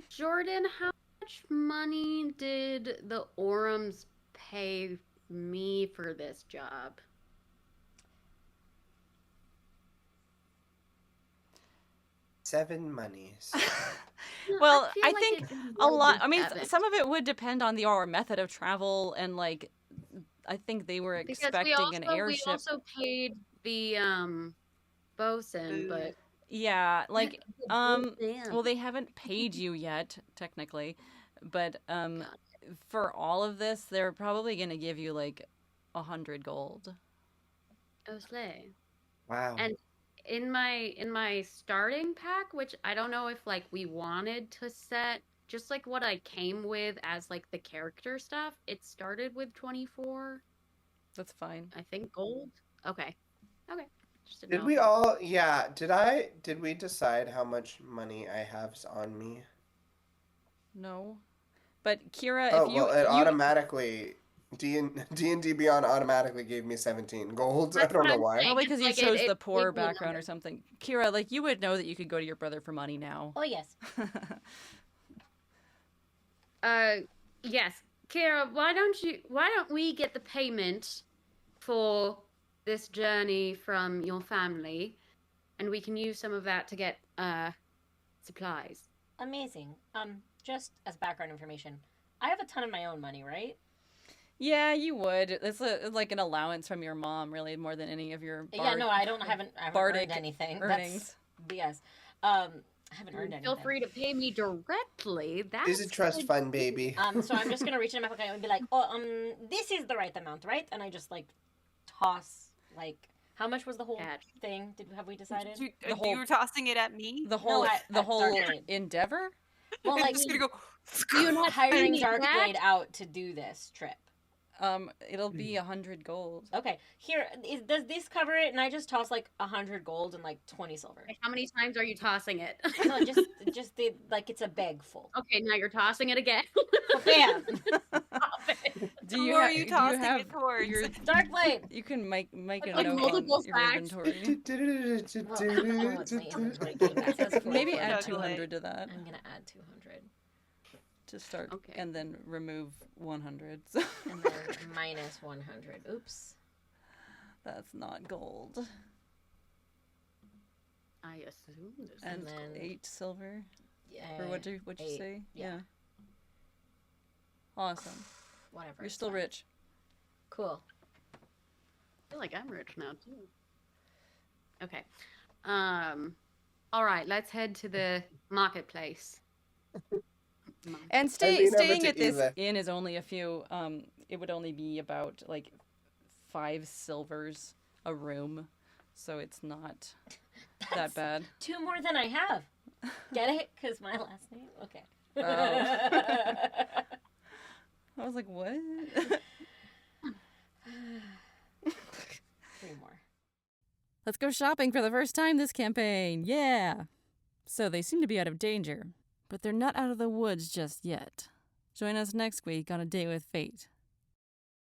Jordan, how much money did the Orums pay me for this job? Seven monies. Well, feel I like think it's a lot. more I mean, than 7. some of it would depend on our method of travel and like I think they were Because expecting an we airship. also paid the bosun, but Yeah, like Damn. well, they haven't paid you yet, technically, but God. for all of this, they're probably gonna give you like 100 gold. Oh, slay. Wow. And in my starting pack, which I don't know if like we wanted to set just like what I came with as like the character stuff, it started with 24, That's fine. I think, gold. Okay. Okay. Just didn't Did know we if- all? Yeah. Did we decide how much money I have on me? No, but Kira, Oh if you well, it you automatically D&D Beyond automatically gave me 17 gold. I That's don't what know I'm why. saying. probably It's because you like chose it the poor equal background or numbers. something. Kira, like you would know that you could go to your brother for money now. Oh yes. Yes. Kira, why don't we get the payment for this journey from your family, and we can use some of that to get supplies. Amazing. Just as background information, I have a ton of my own money, right? Yeah, you would. It's like an allowance from your mom, really, more than any of your Yeah, no, I haven't bardic earned anything. earnings. That's BS. I haven't earned anything. Feel free to pay me directly. That's Is it trust good. fund, baby? So I'm just gonna reach in my pocket and be like, oh, this is the right amount, right? And I just like toss like, how much was the whole Catch. thing? Have we decided? You, The whole- you were tossing it at me? The whole at Darkblade. endeavor. Well, I'm like just gonna go. You're not hiring paying me back? Darkblade out to do this trip. It'll be 100 gold. Okay, here does this cover it? And I just toss like 100 gold and like 20 silver. How many times are you tossing it? No, just the like it's a bag full. Okay, now you're tossing it again. Bam! Stop it. Do Who you are have? you Do tossing you have it towards? your? Darkblade. You can make a Like note on multiple your facts. inventory. Well, I don't know what's my inventory came back as for. Maybe But add Calculate. 200 to that I'm gonna add 200 to start, Okay. and then remove 100. and then minus 100. Oops. That's not gold. I assume this And is then- 8 silver. Yeah. Or what'd you 8, say? yeah. Awesome. Whatever. You're it's still fine. rich. Cool. I feel like I'm rich now too. Okay. All right, let's head to the marketplace. And Lean over staying to at this Eva. inn is only a few. It would only be about like 5 silvers a room, so it's not that That's bad. 2 more than I have. Get it? Because my last name? Okay. Oh. I was like, what? 3 more. Let's go shopping for the first time this campaign. Yeah. So they seem to be out of danger, but they're not out of the woods just yet. Join us next week on A Day with Fate.